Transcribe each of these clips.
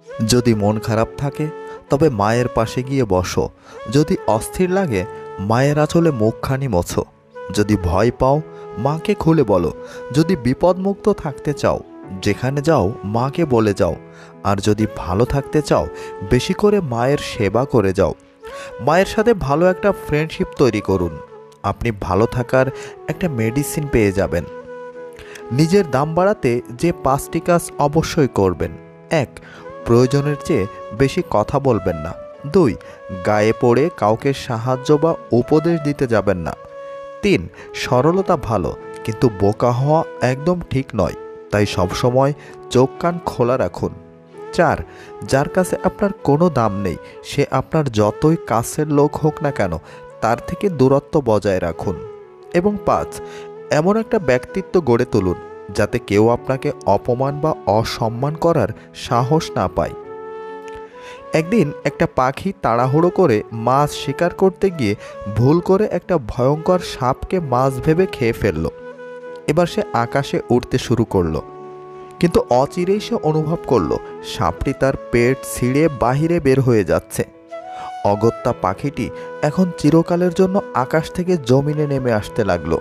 যদি মন খারাপ থাকে তবে মায়ের পাশে গিয়ে বসো। যদি অস্থির লাগে মায়ের আঁচলে মুখখানি মোছো। যদি ভয় পাও মাকে খুলে বলো। যদি বিপদমুক্ত থাকতে চাও যেখানে যাও মাকে বলে যাও। আর যদি ভালো থাকতে চাও বেশি করে মায়ের সেবা করে যাও। মায়ের সাথে ভালো একটা ফ্রেন্ডশিপ তৈরি করুন। আপনি ভালো থাকার একটা মেডিসিন পেয়ে যাবেন। নিজের দাম বাড়াতে যে 5টি কাজ অবশ্যই করবেন। 1. প্রয়োজনের চেয়ে বেশি কথা বলবেন না। 2. গায়ে পড়ে কাউকে সাহায্য বা উপদেশ দিতে যাবেন না। 3. সরলতা ভালো কিন্তু বোকা হওয়া একদম ঠিক নয়, তাই সবসময় চোখ কান খোলা রাখুন। 4. যার কাছে আপনার কোনো দাম নেই সে আপনার যতই কাছের লোক হোক না কেন তার থেকে দূরত্ব বজায় রাখুন। এবং 5. এমন একটা ব্যক্তিত্ব গড়ে তুলুন যাতে কেউ আপনাকে অপমান বা অসম্মান করার সাহস না পায়। একদিন একটা পাখি তাড়াহুড়ো করে মাছ শিকার করতে গিয়ে ভুল করে একটা ভয়ঙ্কর সাপকে মাছ ভেবে খেয়ে ফেলল। এবার সে আকাশে উড়তে শুরু করলো, কিন্তু অচিরেই সে অনুভব করলো সাপটি তার পেট ছিঁড়ে বাহিরে বের হয়ে যাচ্ছে। অগত্যা পাখিটি এখন চিরকালের জন্য আকাশ থেকে জমিনে নেমে আসতে লাগলো।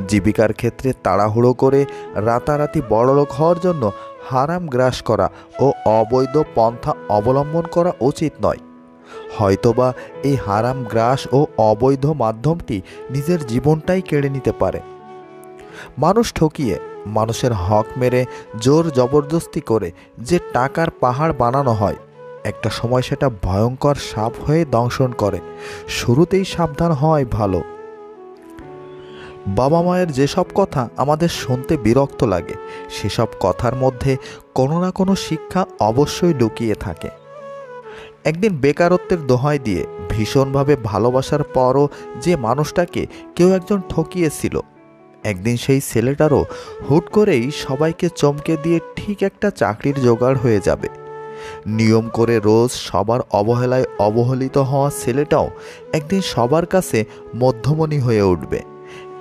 জীবিকার ক্ষেত্রে তাড়াহুড়ো করে রাতারাতি বড়লোক হওয়ার জন্য হারাম গ্রাস করা ও অবৈধ পন্থা অবলম্বন করা উচিত নয়। হয়তোবা এই হারাম গ্রাস ও অবৈধ মাধ্যমটি নিজের জীবনটাই কেড়ে নিতে পারে। মানুষ ঠকিয়ে, মানুষের হক মেরে, জোর জবরদস্তি করে যে টাকার পাহাড় বানানো হয় একটা সময় সেটা ভয়ঙ্কর সাপ হয়ে দংশন করে। শুরুতেই সাবধান হওয়াই ভালো। বাবা মায়ের যেসব কথা আমাদের শুনতে বিরক্ত লাগে সেসব কথার মধ্যে কোনো না কোনো শিক্ষা অবশ্যই লুকিয়ে থাকে। একদিন বেকারত্বের দোহাই দিয়ে ভীষণভাবে ভালোবাসার পরও যে মানুষটাকে কেউ একজন ঠকিয়েছিল, একদিন সেই ছেলেটারও হুট করেই সবাইকে চমকে দিয়ে ঠিক একটা চাকরির জোগাড় হয়ে যাবে। নিয়ম করে রোজ সবার অবহেলায় অবহেলিত হওয়া ছেলেটাও একদিন সবার কাছে মধ্যমণি হয়ে উঠবে।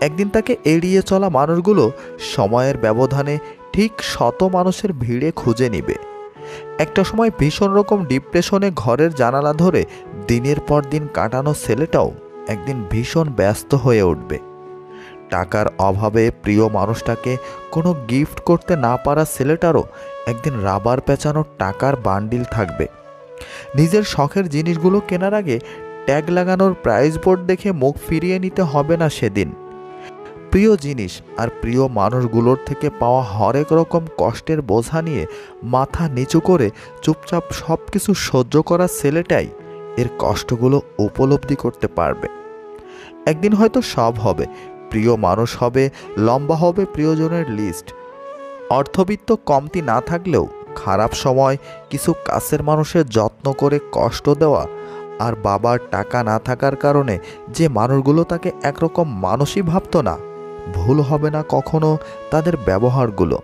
একদিন তাকে এড়িয়ে চলা মানুষগুলো সময়ের ব্যবধানে ঠিক শত মানুষের ভিড়ে খুঁজে নিবে। একটা সময় ভীষণ রকম ডিপ্রেশনে ঘরের জানালা ধরে দিনের পর দিন কাটানো ছেলেটাও একদিন ভীষণ ব্যস্ত হয়ে উঠবে। টাকার অভাবে প্রিয় মানুষটাকে কোনো গিফট করতে না পারা ছেলেটারও একদিন রাবার পেঁচানো টাকার বান্ডিল থাকবে। নিজের শখের জিনিসগুলো কেনার আগে ট্যাগ লাগানোর প্রাইস বোর্ড দেখে মুখ ফিরিয়ে নিতে হবে না সেদিন। প্রিয় জিনিস আর প্রিয় মানুষগুলোর থেকে পাওয়া হরেক রকম কষ্টের বোঝা নিয়ে মাথা নিচু করে চুপচাপ সব কিছু সহ্য করা ছেলেটাই এর কষ্টগুলো উপলব্ধি করতে পারবে। একদিন হয়তো সব হবে, প্রিয় মানুষ হবে, লম্বা হবে প্রিয়জনের লিস্ট। অর্থবিত্ত কমতি না থাকলেও খারাপ সময় কিছু কাছের মানুষের যত্ন করে কষ্ট দেওয়া, আর বাবার টাকা না থাকার কারণে যে মানুষগুলো তাকে একরকম মানুষই ভাবতো না, ভুল হবে না কখনো তাদের ব্যবহারগুলো।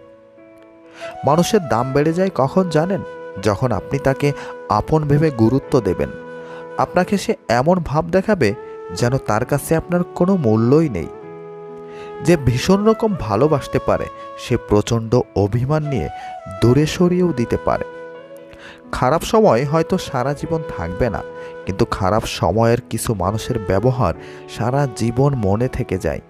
মানুষের দাম বেড়ে যায় কখন জানেন? যখন আপনি তাকে আপন ভেবে গুরুত্ব দেবেন। আপনাকে সে এমন ভাব দেখাবে যেন তার কাছে আপনার কোনো মূল্যই নেই। যে ভীষণ রকম ভালোবাসতে পারে সে প্রচণ্ড অভিমান নিয়ে দূরে সরিয়েও দিতে পারে। খারাপ সময় হয়তো সারা জীবন থাকবে না, কিন্তু খারাপ সময়ের কিছু মানুষের ব্যবহার সারা জীবন মনে থেকে যায়।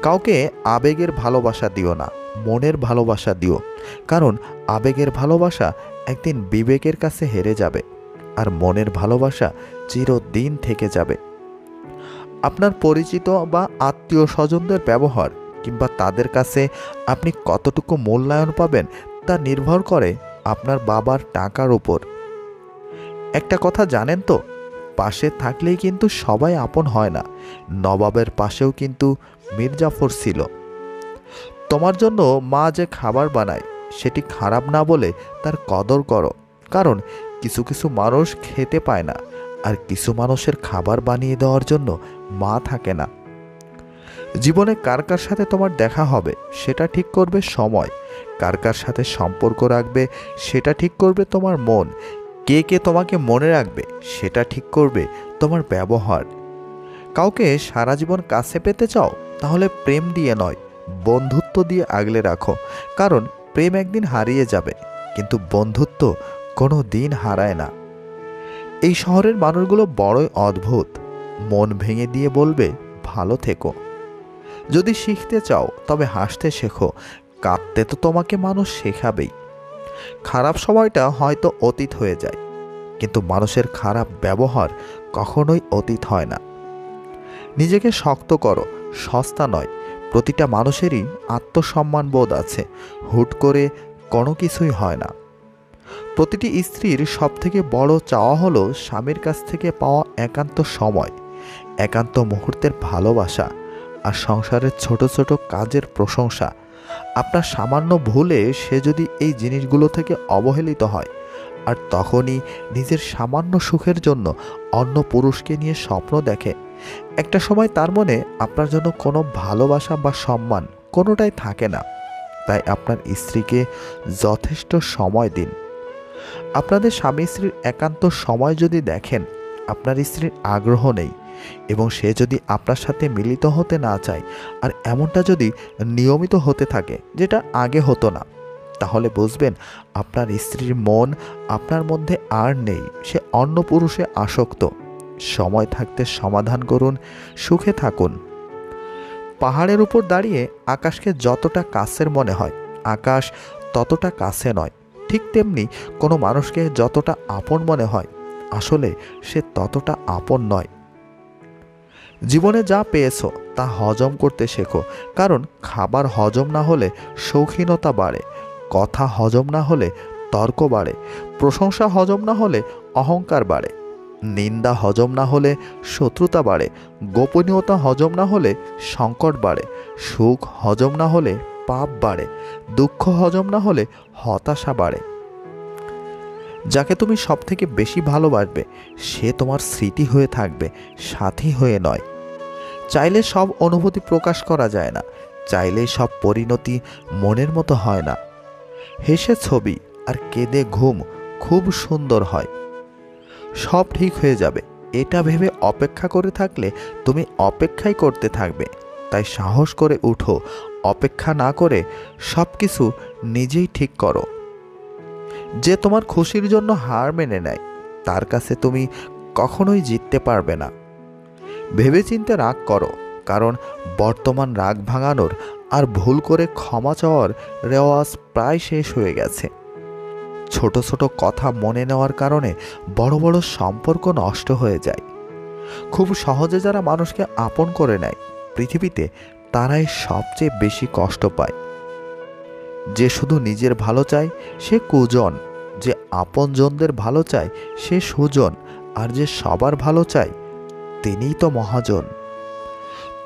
কাউকে আবেগের ভালোবাসা দিও না, মনের ভালোবাসা দিও। কারণ আবেগের ভালোবাসা একদিন বিবেকের কাছে হেরে যাবে, আর মনের ভালোবাসা চিরদিন থেকে যাবে। আপনার পরিচিত বা আত্মীয় স্বজনদের ব্যবহার কিংবা তাদের কাছে আপনি কতটুকু মূল্যায়ন পাবেন তা নির্ভর করে আপনার বাবার টাকার উপর। একটা কথা জানেন তো, পাশে থাকলেই কিন্তু সবাই আপন হয় না। নবাবের পাশেও কিন্তু মির্জাফর ছিল। তোমার জন্য মা যে খাবার বানায় সেটি খারাপ না বলে তার কদর করো, কারণ কিছু কিছু মানুষ খেতে পায় না, আর কিছু মানুষের খাবার বানিয়ে দেওয়ার জন্য মা থাকে না। জীবনে কার কার সাথে তোমার দেখা হবে সেটা ঠিক করবে সময়। কার কার সাথে সম্পর্ক রাখবে সেটা ঠিক করবে তোমার মন। কে কে তোমাকে মনে রাখবে সেটা ঠিক করবে তোমার ব্যবহার। কাউকে সারা জীবন কাছে পেতে চাও? তাহলে প্রেম দিয়ে নয়, বন্ধুত্ব দিয়ে আগলে রাখো। কারণ প্রেম একদিন হারিয়ে যাবে, কিন্তু বন্ধুত্ব কোনো দিন হারায় না। এই শহরের মানুষগুলো বড়ই অদ্ভুত। মন ভেঙে দিয়ে বলবে ভালো থেকো। যদি শিখতে চাও তবে হাসতে শেখো, কাঁদতে তো তোমাকে মানুষ শেখাবেই। খারাপ সময়টা হয়তো অতীত হয়ে যায়, কিন্তু মানুষের খারাপ ব্যবহার কখনোই অতীত হয় না। নিজেকে শক্ত করো, সস্তা নয়। প্রতিটা মানুষেরই আত্মসম্মান বোধ আছে, হুট করে কোনো কিছুই হয় না। প্রতিটি স্ত্রীর সবথেকে বড় চাওয়া হলো স্বামীর কাছ থেকে পাওয়া একান্ত সময়, একান্ত মুহূর্তের ভালোবাসা আর সংসারের ছোট ছোট কাজের প্রশংসা। আপনার সামান্য ভুলে সে যদি এই জিনিসগুলো থেকে অবহেলিত হয়, আর তখনই নিজের সামান্য সুখের জন্য অন্য পুরুষকে নিয়ে স্বপ্ন দেখে, একটা সময় তার মনে আপনার জন্য কোনো ভালোবাসা বা সম্মান কোনোটাই থাকে না। তাই আপনার স্ত্রীকে যথেষ্ট সময় দিন। আপনাদের স্বামী স্ত্রীর একান্ত সময় যদি দেখেন আপনার স্ত্রীর আগ্রহ নেই এবং সে যদি আপনার সাথে মিলিত হতে না চায়, আর এমনটা যদি নিয়মিত হতে থাকে যেটা আগে হতো না, তাহলে বুঝবেন আপনার স্ত্রীর মন আপনার মধ্যে আর নেই, সে অন্য পুরুষে আসক্ত। সময় থাকতে সমাধান করুন, সুখে থাকুন। পাহাড়ের উপর দাঁড়িয়ে আকাশকে যতটা কাছের মনে হয়, আকাশ ততটা কাছে নয়। ঠিক তেমনি কোনো মানুষকে যতটা আপন মনে হয়, আসলে সে ততটা আপন নয়। জীবনে যা পেয়েছো তা হজম করতে শেখো, কারণ খাবার হজম না হলে শৌখিনতা বাড়ে, কথা হজম না হলে তর্ক বাড়ে, প্রশংসা হজম না হলে অহংকার বাড়ে, নিন্দা হজম না হলে শত্রুতা বাড়ে, গোপনীয়তা হজম না হলে সংকট বাড়ে, সুখ হজম না হলে পাপ বাড়ে, দুঃখ হজম না হলে হতাশা বাড়ে। যাকে তুমি সবথেকে বেশি ভালোবাসবে সে তোমার স্মৃতি হয়ে থাকবে, সাথী হয়ে নয়। চাইলে সব অনুভূতি প্রকাশ করা যায় না, চাইলে সব পরিণতি মনের মতো হয় না। হেসে ছবি আর কেঁদে ঘুম খুব সুন্দর হয়। সব ঠিক হয়ে যাবে এটা ভেবে অপেক্ষা করে থাকলে তুমি অপেক্ষাই করতে থাকবে। তাই সাহস করে উঠো, অপেক্ষা না করে সব কিছু নিজেই ঠিক করো। যে তোমার খুশির জন্য হার মেনে নেয় তার কাছে তুমি কখনোই জিততে পারবে না। ভেবেচিন্তে রাগ করো, কারণ বর্তমান রাগ ভাঙানোর আর ভুল করে ক্ষমা চাওয়ার রেওয়াজ প্রায় শেষ হয়ে গেছে। ছোট ছোট কথা মনে নেওয়ার কারণে বড় বড় সম্পর্ক নষ্ট হয়ে যায়। খুব সহজে যারা মানুষকে আপন করে নেয় পৃথিবীতে, তারাই সবচেয়ে বেশি কষ্ট পায়। যে শুধু নিজের ভালো চায় সে কুজন, যে আপনজনদের ভালো চায় সে সুজন, আর যে সবার ভালো চায় তিনিই তো মহাজন।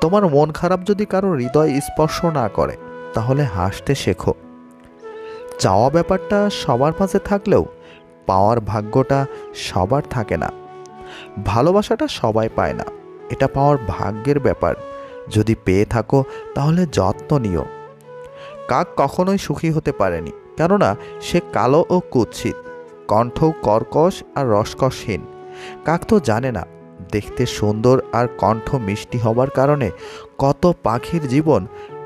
তোমার মন খারাপ যদি কারো হৃদয় স্পর্শ না করে তাহলে হাসতে শেখো। চাওয়া ব্যাপারটা সবার মাঝে থাকলেও পাওয়ার ভাগ্যটা সবার থাকে না। ভালোবাসাটা সবাই পায় না, এটা পাওয়ার ভাগ্যের ব্যাপার। যদি পেয়ে থাকো তাহলে যত্ন নিও। কাক কখনোই সুখী হতে পারেনি, কেননা সে কালো ও কুৎসিত, কণ্ঠ কর্কশ আর রসকসহীন। কাক তো জানে না দেখতে সুন্দর আর কণ্ঠ মিষ্টি হবার কারণে কত পাখির জীবন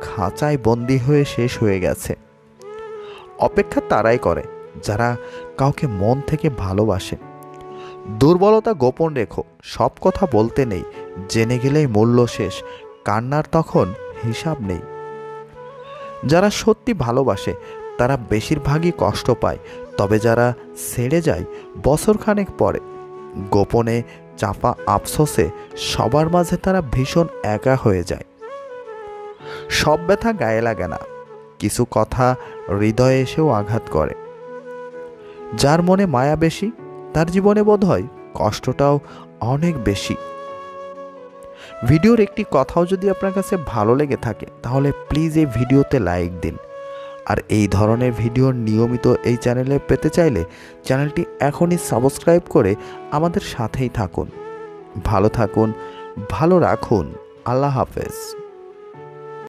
খাঁচায় বন্দি হয়ে শেষ হয়ে গেছে। অপেক্ষা তারাই করে যারা কাউকে মন থেকে ভালোবাসে। দুর্বলতা গোপন রেখো, সব কথা বলতে নেই, জেনে গেলেই মূল্য শেষ, কান্নার তখন হিসাব নেই। যারা সত্যি ভালোবাসে তারা বেশিরভাগই কষ্ট পায়, তবে যারা ছেড়ে যায় বছরখানেক পরে, গোপনে চাপা আফসোসে সবার মাঝে তারা ভীষণ একা হয়ে যায়। সব ব্যথা গায়ে লাগে না, কিছু কথা হৃদয়ে এসেও আঘাত করে। যার মনে মায়া বেশি তার জীবনে বোধহয় কষ্টটাও অনেক বেশি। ভিডিওর একটি কথাও যদি আপনার কাছে ভালো লেগে থাকে তাহলে প্লিজ এই ভিডিওতে লাইক দিন। আর এই ধরনের ভিডিও নিয়মিত এই চ্যানেলে পেতে চাইলে চ্যানেলটি এখনই সাবস্ক্রাইব করে আমাদের সাথেই থাকুন। ভালো থাকুন, ভালো রাখুন। আল্লাহ হাফেজ।